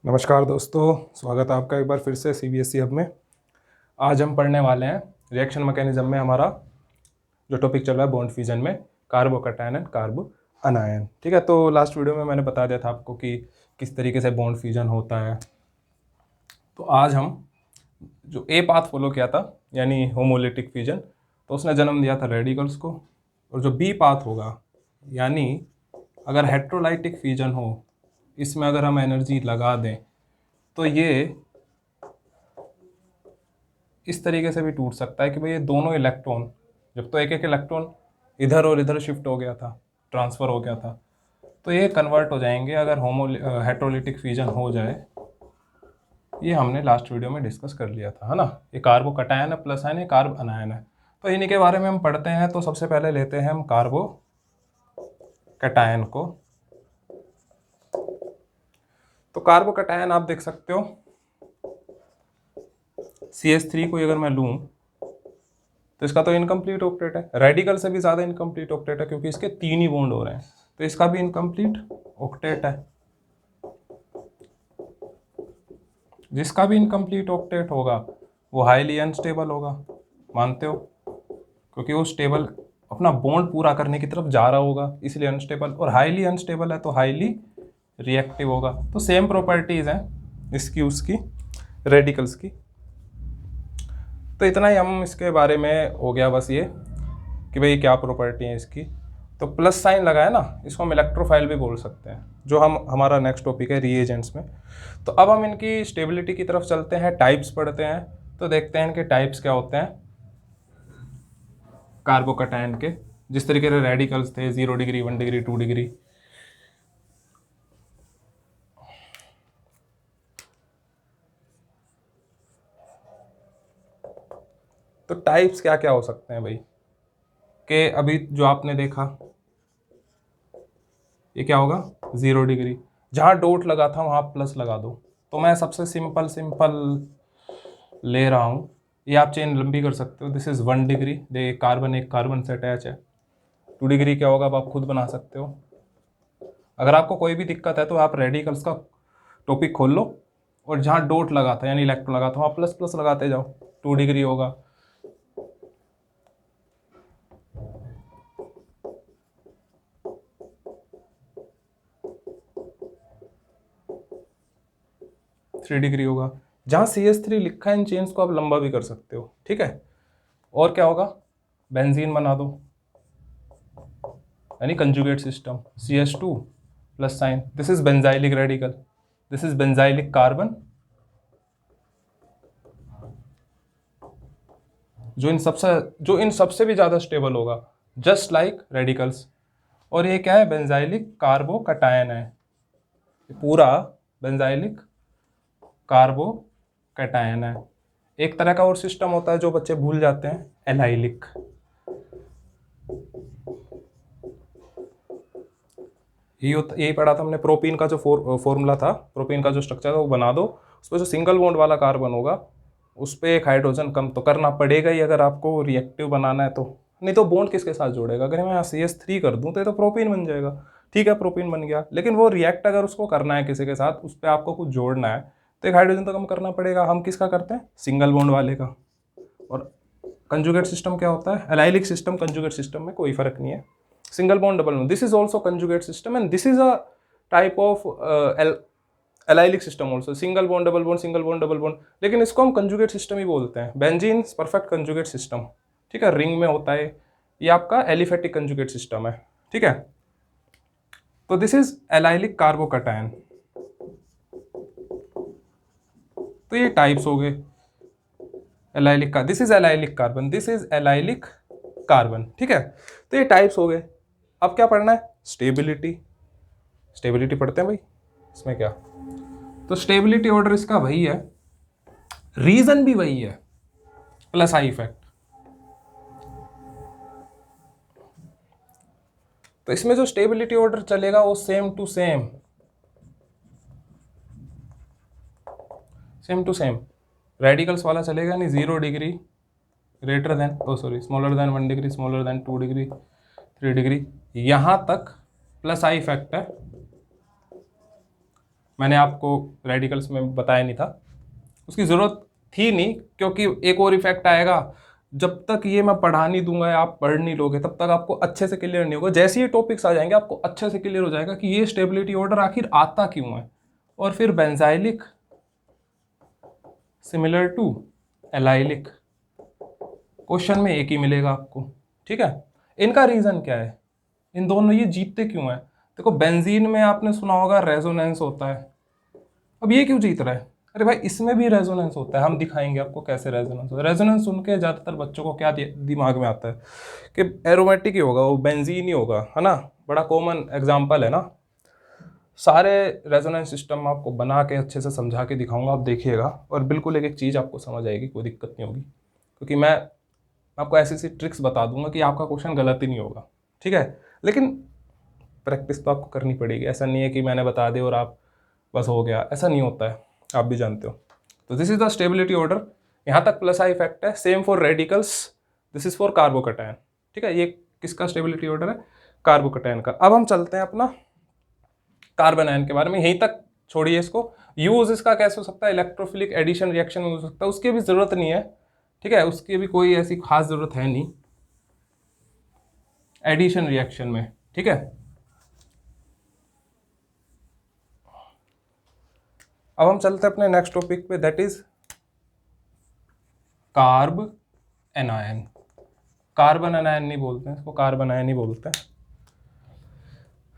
नमस्कार दोस्तों, स्वागत है आपका एक बार फिर से सीबीएसई हब में। आज हम पढ़ने वाले हैं रिएक्शन मैकेनिज्म में हमारा जो टॉपिक चल रहा है बॉन्ड फ्यूजन में कार्बोकैटायन एंड कार्बो अनायन। ठीक है, तो लास्ट वीडियो में मैंने बता दिया था आपको कि किस तरीके से बॉन्ड फ्यूजन होता है। तो आज हम जो ए पाथ फॉलो किया था यानी होमोलिटिक फ्यूजन, तो उसने जन्म दिया था रेडिकल्स को। और जो बी पाथ होगा यानी अगर हेट्रोलाइटिक फ्यूजन हो, इसमें अगर हम एनर्जी लगा दें तो ये इस तरीके से भी टूट सकता है कि भाई ये दोनों इलेक्ट्रॉन, जब तो एक एक इलेक्ट्रॉन इधर और इधर शिफ्ट हो गया था, ट्रांसफ़र हो गया था, तो ये कन्वर्ट हो जाएंगे अगर हेट्रोलिटिक फ्यूजन हो जाए। ये हमने लास्ट वीडियो में डिस्कस कर लिया था, है ना। ये कार्बो कटायन है, प्लस आयन है, कार्ब अनायन है। तो इन्हीं के बारे में हम पढ़ते हैं। तो सबसे पहले लेते हैं हम कार्बो कटायन को। तो कार्बो कटायन आप देख सकते हो, CH3 को अगर मैं लूँ तो इसका तो इनकम्प्लीट ऑक्टेट है, रेडिकल से भी ज़्यादा इनकम्प्लीट ऑक्टेट है क्योंकि इसके 3 ही बॉन्ड हो रहे हैं, तो इसका भी इनकम्प्लीट ऑक्टेट है। जिसका भी इनकम्प्लीट ऑक्टेट होगा वो हाईली अनस्टेबल होगा, मानते हो, क्योंकि वो स्टेबल अपना बॉन्ड पूरा करने की तरफ जा रहा होगा, इसलिए अनस्टेबल। और हाईली अनस्टेबल है तो हाईली रिएक्टिव होगा। तो सेम प्रॉपर्टीज़ हैं इसकी उसकी रेडिकल्स की। तो इतना ही हम इसके बारे में हो गया, बस ये कि भाई क्या प्रॉपर्टी है इसकी। तो प्लस साइन लगाया ना, इसको हम इलेक्ट्रोफाइल भी बोल सकते हैं, जो हमारा नेक्स्ट टॉपिक है रिएजेंट्स में। तो अब हम इनकी स्टेबिलिटी की तरफ चलते हैं, टाइप्स पढ़ते हैं। तो देखते हैं इनके टाइप्स क्या होते हैं कार्बोकैटायन के। जिस तरीके से रेडिकल्स थे 0 डिग्री, 1 डिग्री, 2 डिग्री, तो टाइप्स क्या क्या हो सकते हैं भाई, कि अभी जो आपने देखा ये क्या होगा 0 डिग्री, जहाँ डॉट लगा था वहाँ प्लस लगा दो। तो मैं सबसे सिंपल ले रहा हूँ, ये आप चेन लंबी कर सकते हो। दिस इज़ 1 डिग्री, एक कार्बन से अटैच है। 2 डिग्री क्या होगा अब आप खुद बना सकते हो। अगर आपको कोई भी दिक्कत है तो आप रेडिकल्स का टॉपिक खोल लो और जहाँ डॉट लगा था यानी इलेक्ट्रॉन लगा था वहाँ प्लस प्लस लगाते जाओ। 2 डिग्री होगा, थ्री डिग्री होगा। जहाँ CH3 लिखा है इन चेन्स को आप लंबा भी कर सकते हो, ठीक है। और क्या होगा, बेंजीन बना दो यानी conjugate system, CH2 plus sign, this is benzylic radical, this is benzylic carbon, जो इन सबसे भी ज़्यादा स्टेबल होगा, जस्ट लाइक रेडिकल्स। और ये क्या है, बेंजाइलिक कार्बोकैटायन है, पूरा बेंजाइलिक कार्बोकैटायन है। एक तरह का और सिस्टम होता है जो बच्चे भूल जाते हैं, एलाइलिक। यही पढ़ा था हमने, प्रोपीन का जो फॉर्मूला था, प्रोपीन का जो स्ट्रक्चर है वो बना दो, उस पर जो सिंगल बॉन्ड वाला कार्बन होगा उस पर एक हाइड्रोजन कम तो करना पड़ेगा ही अगर आपको रिएक्टिव बनाना है तो। नहीं तो बॉन्ड किसके साथ जोड़ेगा, अगर मैं यहाँ CH3 कर दूँ तो ये तो प्रोपीन बन जाएगा। ठीक है, प्रोपीन बन गया, लेकिन वो रिएक्ट अगर उसको करना है किसी के साथ, उस पर आपको कुछ जोड़ना है तो एक हाइड्रोजन तो कम करना पड़ेगा। हम किसका करते हैं, सिंगल बॉन्ड वाले का। और कंजुगेट सिस्टम क्या होता है, एलाइलिक सिस्टम कंजुगेट सिस्टम में कोई फर्क नहीं है, single bond double bond, this is also conjugate system and this is a type of allylic system also, single bond double bond, single bond double bond, लेकिन इसको हम कंजुगेट सिस्टम ही बोलते हैं। बेंजीन परफेक्ट कंजुगेट सिस्टम, ठीक है, ring में होता है, ये आपका एलिफेटिक कंजुगेट सिस्टम है, ठीक है। तो दिस इज एलाइलिक कार्बोकैटायन। तो ये टाइप्स हो गए एलाइलिक का, this is allylic carbon, this is allylic carbon, ठीक है। तो ये टाइप्स हो गए। अब क्या पढ़ना है, स्टेबिलिटी। स्टेबिलिटी पढ़ते हैं भाई, इसमें क्या, तो स्टेबिलिटी ऑर्डर इसका वही है, रीजन भी वही है, प्लस आई इफेक्ट। तो इसमें जो स्टेबिलिटी ऑर्डर चलेगा वो सेम टू सेम रेडिकल्स वाला चलेगा, नहीं 0 degree greater than smaller than 1 degree, smaller than 2 degree, 3 degree, यहाँ तक प्लस आई इफेक्ट है। मैंने आपको रेडिकल्स में बताया नहीं था, उसकी ज़रूरत थी नहीं, क्योंकि एक और इफेक्ट आएगा, जब तक ये मैं पढ़ा नहीं दूंगा या आप पढ़ नहीं लोगे तब तक आपको अच्छे से क्लियर नहीं होगा। जैसे ये टॉपिक्स आ जाएंगे आपको अच्छे से क्लियर हो जाएगा कि ये स्टेबिलिटी ऑर्डर आखिर आता क्यों है। और फिर benzylic similar to allylic, question में एक ही मिलेगा आपको, ठीक है। इनका रीजन क्या है, इन दोनों ये जीतते क्यों है? देखो बेंजीन में आपने सुना होगा रेजोनेंस होता है, अब ये क्यों जीत रहा है? अरे भाई इसमें भी रेजोनेंस होता है, हम दिखाएंगे आपको कैसे रेजोनेंस होता है। रेजोनेंस सुन के ज़्यादातर बच्चों को क्या दिमाग में आता है कि एरोमेटिक ही होगा, वो बेंजीन ही होगा, है ना, बड़ा कॉमन एग्जाम्पल है ना। सारे रेजोनेंस सिस्टम आपको बना के अच्छे से समझा के दिखाऊंगा, आप देखिएगा, और बिल्कुल एक एक चीज़ आपको समझ आएगी, कोई दिक्कत नहीं होगी, क्योंकि मैं आपको ऐसी ऐसी ट्रिक्स बता दूंगा कि आपका क्वेश्चन गलत ही नहीं होगा, ठीक है। लेकिन प्रैक्टिस तो आपको करनी पड़ेगी, ऐसा नहीं है कि मैंने बता दिया और आप बस हो गया, ऐसा नहीं होता है, आप भी जानते हो। तो this is the stability order, यहाँ तक प्लस आई इफेक्ट है, same for radicals, this is for carbocation, ठीक है। ये किसका स्टेबिलिटी ऑर्डर है? कार्बोकैटायन का। अब हम चलते हैं अपना कार्बन आयन के बारे में, यहीं तक छोड़िए इसको। यूज इसका कैसे हो सकता है? इलेक्ट्रोफिलिक एडिशन रिएक्शन में हो सकता है, उसकी भी जरूरत नहीं है, ठीक है, उसकी भी कोई ऐसी खास जरूरत है नहीं एडिशन रिएक्शन में, ठीक है। अब हम चलते हैं अपने नेक्स्ट टॉपिक पे, that is carb anion. Carbon anion नहीं बोलते हैं इसको, कार्बन आयन ही बोलते हैं।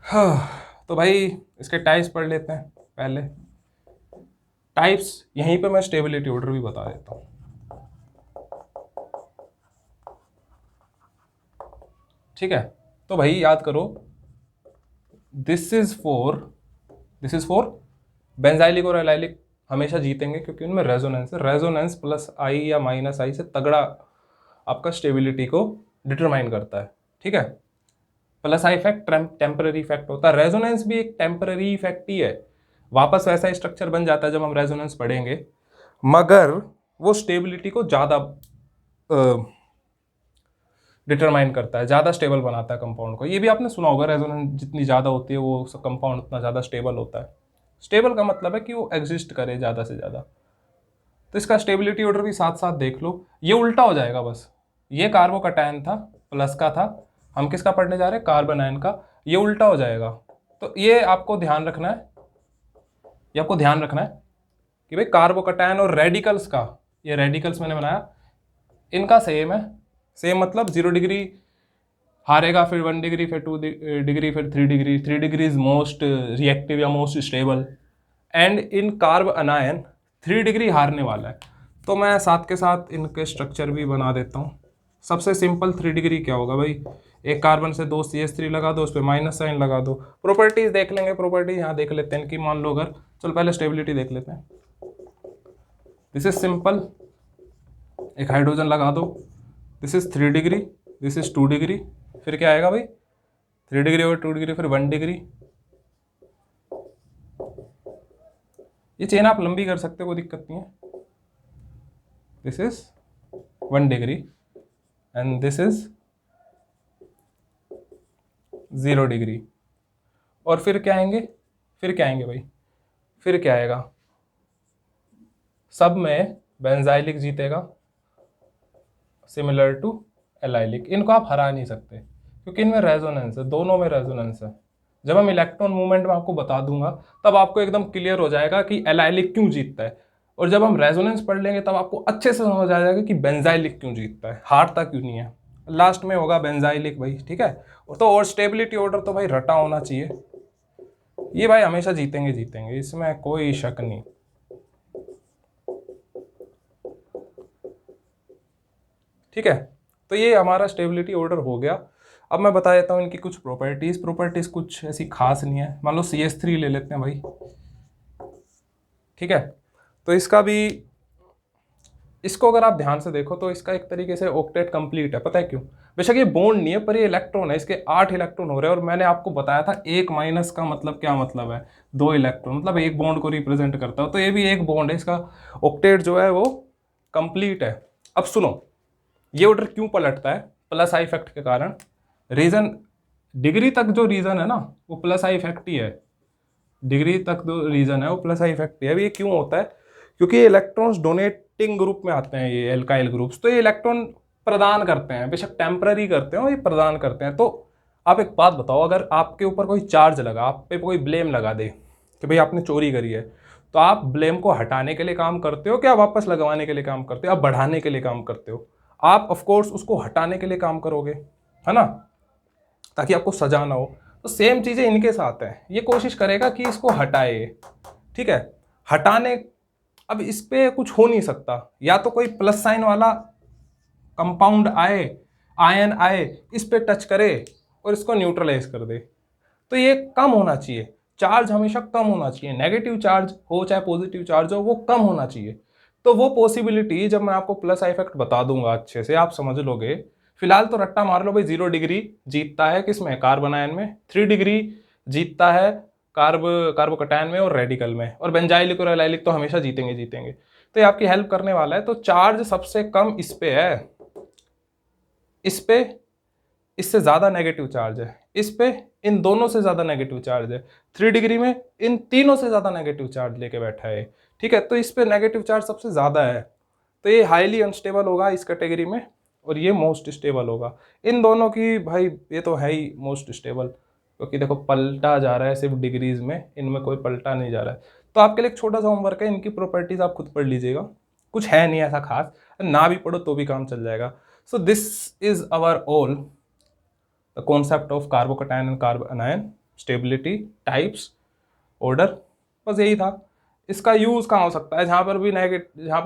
हाँ, तो भाई इसके टाइप्स पढ़ लेते हैं पहले। टाइप्स यहीं पे मैं स्टेबिलिटी ऑर्डर भी बता देता हूँ, ठीक है। तो भाई याद करो, दिस इज फॉर बेंजाइलिक और एलाइलिक हमेशा जीतेंगे, क्योंकि उनमें रेजोनेंस है। रेजोनेंस प्लस आई या माइनस आई से तगड़ा आपका स्टेबिलिटी को डिटरमाइन करता है, ठीक है। Plus I effect temporary effect होता है, रेजोनेंस भी एक टेम्पररी इफेक्ट ही है, वापस वैसा स्ट्रक्चर बन जाता है जब हम रेजोनेंस पढ़ेंगे, मगर वो स्टेबिलिटी को ज़्यादा डिटरमाइन करता है, ज़्यादा स्टेबल बनाता है कंपाउंड को। ये भी आपने सुना होगा, रेजोनेंस जितनी ज़्यादा होती है वो कंपाउंड उतना ज़्यादा स्टेबल होता है। स्टेबल का मतलब है कि वो एग्जिस्ट करे ज़्यादा से ज़्यादा। तो इसका स्टेबिलिटी ऑर्डर भी साथ साथ देख लो, ये उल्टा हो जाएगा बस। ये कार्बोकैटायन था, प्लस का था, हम किसका पढ़ने जा रहे हैं? कार्बन आयन का। ये उल्टा हो जाएगा, तो ये आपको ध्यान रखना है, ये आपको ध्यान रखना है कि भाई कार्बोकैटायन और रेडिकल्स का, ये रेडिकल्स मैंने बनाया, इनका सेम है। सेम मतलब 0 डिग्री हारेगा, फिर 1 डिग्री, फिर 2 डिग्री, फिर 3 degree. 3 degree is most reactive या most stable, and in carbanion 3 degree हारने वाला है। तो मैं साथ के साथ इनके स्ट्रक्चर भी बना देता हूँ। सबसे सिंपल 3 डिग्री क्या होगा भाई? एक कार्बन से 2 CH3 लगा दो, उस पर माइनस साइन लगा दो। प्रॉपर्टीज देख लेंगे, प्रॉपर्टी यहाँ देख लेते हैं इनकी, मान लो अगर, चलो पहले स्टेबिलिटी देख लेते हैं। दिस इज सिंपल, एक हाइड्रोजन लगा दो, this is 3 degree, this is 2 degree, फिर क्या आएगा भाई? 3 डिग्री और 2 डिग्री, फिर 1 डिग्री। ये चेन आप लंबी कर सकते हो, कोई दिक्कत नहीं है। This is 1 degree and this is 0 degree. और फिर क्या आएंगे? फिर क्या आएंगे भाई? फिर क्या आएगा? सब में बेंजाइलिक जीतेगा सिमिलर टू एलाइलिक। इनको आप हरा नहीं सकते क्योंकि इनमें रेजोनेंस है, दोनों में रेजोनेंस है। जब हम इलेक्ट्रॉन मूवमेंट में आपको बता दूंगा तब आपको एकदम क्लियर हो जाएगा कि एलाइलिक क्यों जीतता है, और जब हम रेजोनेंस पढ़ लेंगे तब आपको अच्छे से समझ आ जाएगा कि बेंजाइलिक क्यों जीतता है, हारता क्यों नहीं है। लास्ट में होगा बेंजाइलिक भाई, ठीक है। तो और स्टेबिलिटी ऑर्डर तो भाई रटा होना चाहिए, ये भाई हमेशा जीतेंगे जीतेंगे, इसमें कोई शक नहीं। ठीक है, तो ये हमारा स्टेबिलिटी ऑर्डर हो गया। अब मैं बता देता हूँ इनकी कुछ प्रॉपर्टीज। प्रॉपर्टीज कुछ ऐसी खास नहीं है। मान लो CH3 ले लेते हैं भाई, ठीक है। तो इसका भी, इसको अगर आप ध्यान से देखो तो इसका एक तरीके से ऑक्टेट कंप्लीट है। पता है क्यों? बेशक ये बॉन्ड नहीं है पर ये इलेक्ट्रॉन है, इसके 8 इलेक्ट्रॉन हो रहे हैं। और मैंने आपको बताया था एक माइनस का मतलब क्या मतलब है? 2 इलेक्ट्रॉन, मतलब एक बॉन्ड को रिप्रेजेंट करता है। तो ये भी एक बॉन्ड है, इसका ऑक्टेट जो है वो कंप्लीट है। अब सुनो, ये ऑर्डर क्यों पलटता है? प्लस आई इफेक्ट के कारण। रीजन, डिग्री तक जो रीजन है ना वो प्लस आई इफेक्ट ही है। डिग्री तक जो रीजन है वो प्लस आई इफेक्ट है। अब ये क्यों होता है? क्योंकि ये इलेक्ट्रॉन्स डोनेटिंग ग्रुप में आते हैं, ये एल्काइल ग्रुप्स, तो ये इलेक्ट्रॉन प्रदान करते हैं, बेशक टेम्पररी करते हो, ये प्रदान करते हैं। तो आप एक बात बताओ, अगर आपके ऊपर कोई चार्ज लगा, आप पे कोई ब्लेम लगा दे कि भाई आपने चोरी करी है, तो आप ब्लेम को हटाने के लिए काम करते हो, क्या वापस लगवाने के लिए काम करते हो, आप बढ़ाने के लिए काम करते हो? आप ऑफकोर्स उसको हटाने के लिए काम करोगे, है ना, ताकि आपको सजा ना हो। तो सेम चीजें इनके साथ है, ये कोशिश करेगा कि इसको हटाए, ठीक है, हटाने। अब इस पे कुछ हो नहीं सकता, या तो कोई प्लस साइन वाला कंपाउंड आए, आयन आए, इस पे टच करे और इसको न्यूट्रलाइज कर दे। तो ये कम होना चाहिए, चार्ज हमेशा कम होना चाहिए, नेगेटिव चार्ज हो चाहे पॉजिटिव चार्ज हो, वो कम होना चाहिए। तो वो पॉसिबिलिटी जब मैं आपको प्लस आई इफेक्ट बता दूंगा, अच्छे से आप समझ लोगे। फिलहाल तो रट्टा मार लो भाई, 0 डिग्री जीतता है किसमें, कार्बन आयन में, 3 डिग्री जीतता है कार्बोकटायन में और रेडिकल में, और बेंजाइलिक और एलाइलिक तो हमेशा जीतेंगे जीतेंगे। तो ये आपकी हेल्प करने वाला है। तो चार्ज सबसे कम इस पे है, इस पे इससे ज्यादा नेगेटिव चार्ज है, इस पे इन दोनों से ज्यादा नेगेटिव चार्ज है, 3 डिग्री में इन तीनों से ज्यादा नेगेटिव चार्ज लेके बैठा है, ठीक है। तो इस पे नेगेटिव चार्ज सबसे ज्यादा है, तो ये हाईली अनस्टेबल होगा इस कैटेगरी में, और ये मोस्ट स्टेबल होगा। इन दोनों की भाई ये तो है ही मोस्ट स्टेबल, क्योंकि देखो पलटा जा रहा है सिर्फ डिग्रीज में, इनमें कोई पलटा नहीं जा रहा है। तो आपके लिए एक छोटा सा होमवर्क है, इनकी प्रॉपर्टीज आप खुद पढ़ लीजिएगा, कुछ है नहीं ऐसा खास, ना भी पढ़ो तो भी काम चल जाएगा। So this is our all the concept of carbocation and carbon ion, stability, types, order, बस यही था। इसका यूज कहाँ हो सकता है, जहाँ पर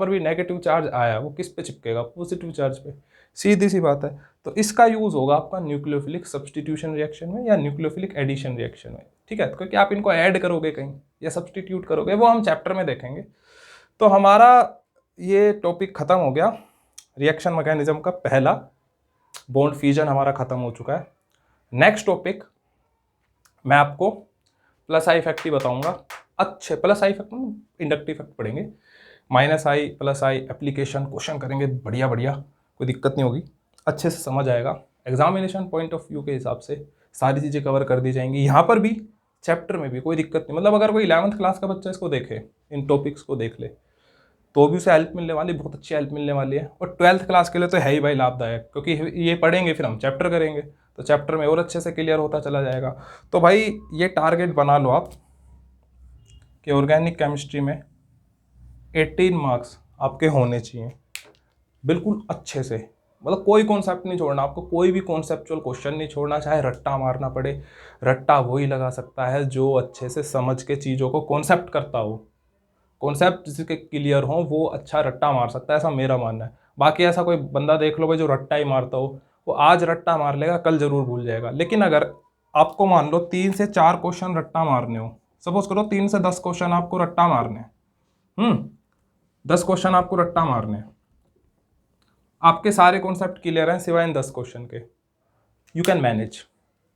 भी नेगेटिव चार्ज आया वो किस पे चिपकेगा, पॉजिटिव चार्ज पे, सीधी सी बात है। तो इसका यूज होगा आपका न्यूक्लियोफिलिक सब्सटीट्यूशन रिएक्शन में या न्यूक्लियोफिलिक एडिशन रिएक्शन में, ठीक है, क्योंकि आप इनको ऐड करोगे कहीं या सब्सटीट्यूट करोगे, वो हम चैप्टर में देखेंगे। तो हमारा ये टॉपिक खत्म हो गया, रिएक्शन मैकेनिज्म का पहला, बॉन्ड फ्यूजन हमारा खत्म हो चुका है। नेक्स्ट टॉपिक मैं आपको प्लस आई इफेक्ट ही बताऊंगा, अच्छे प्लस आई इफेक्ट में इंडक्टिव इफेक्ट पढ़ेंगे, माइनस आई प्लस आई एप्लीकेशन क्वेश्चन करेंगे, बढ़िया बढ़िया, कोई दिक्कत नहीं होगी, अच्छे से समझ आएगा। एग्जामिनेशन पॉइंट ऑफ व्यू के हिसाब से सारी चीज़ें कवर कर दी जाएंगी, यहाँ पर भी चैप्टर में भी कोई दिक्कत नहीं। मतलब अगर कोई 11th क्लास का बच्चा इसको देखे, इन टॉपिक्स को देख ले, तो भी उसे हेल्प मिलने वाली, बहुत अच्छी हेल्प मिलने वाली है। और 12th क्लास के लिए तो है ही भाई लाभदायक, क्योंकि ये पढ़ेंगे फिर हम चैप्टर करेंगे, तो चैप्टर में और अच्छे से क्लियर होता चला जाएगा। तो भाई ये टारगेट बना लो आप कि ऑर्गेनिक केमिस्ट्री में 18 मार्क्स आपके होने चाहिए, बिल्कुल अच्छे से। मतलब कोई कॉन्सेप्ट नहीं छोड़ना आपको, कोई भी कॉन्सेप्चुअल क्वेश्चन नहीं छोड़ना, चाहे रट्टा मारना पड़े। रट्टा वही लगा सकता है जो अच्छे से समझ के चीज़ों को कॉन्सेप्ट करता हो, कॉन्सेप्ट जिसके क्लियर हो, वो अच्छा रट्टा मार सकता है, ऐसा मेरा मानना है। बाकी ऐसा कोई बंदा देख लो भाई जो रट्टा ही मारता हो, वो आज रट्टा मार लेगा, कल जरूर भूल जाएगा। लेकिन अगर आपको मान लो 3 से 4 क्वेश्चन रट्टा मारने हो, सपोज करो 3 से 10 क्वेश्चन आपको रट्टा मारने हैं, 10 क्वेश्चन आपको रट्टा मारने हैं, आपके सारे कॉन्सेप्ट क्लियर हैं सिवाय इन 10 क्वेश्चन के, यू कैन मैनेज।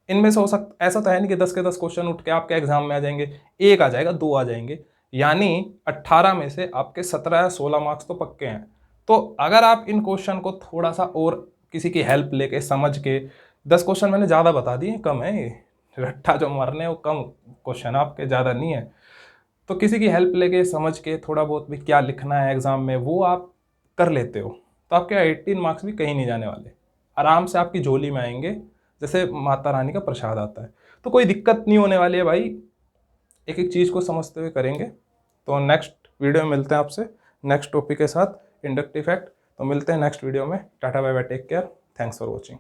इनमें से हो सकता, ऐसा तो है नहीं कि 10 के 10 क्वेश्चन उठ के आपके एग्जाम में आ जाएंगे, एक आ जाएगा, 2 आ जाएंगे, यानी 18 में से आपके 17 या 16 मार्क्स तो पक्के हैं। तो अगर आप इन क्वेश्चन को थोड़ा सा और किसी की हेल्प लेके समझ के, 10 क्वेश्चन मैंने ज़्यादा बता दिए, कम है ये रट्टा जो मारने वो कम क्वेश्चन आपके, ज़्यादा नहीं है। तो किसी की हेल्प लेके समझ के थोड़ा बहुत भी क्या लिखना है एग्जाम में वो आप कर लेते हो, तो आपके 18 मार्क्स भी कहीं नहीं जाने वाले, आराम से आपकी झोली में आएंगे, जैसे माता रानी का प्रसाद आता है। तो कोई दिक्कत नहीं होने वाली है भाई, एक एक चीज़ को समझते हुए करेंगे। तो नेक्स्ट वीडियो में मिलते हैं आपसे नेक्स्ट टॉपिक के साथ, इंडक्टिव इफेक्ट। तो मिलते हैं नेक्स्ट वीडियो में, टाटा bye bye, take care, thanks for watching.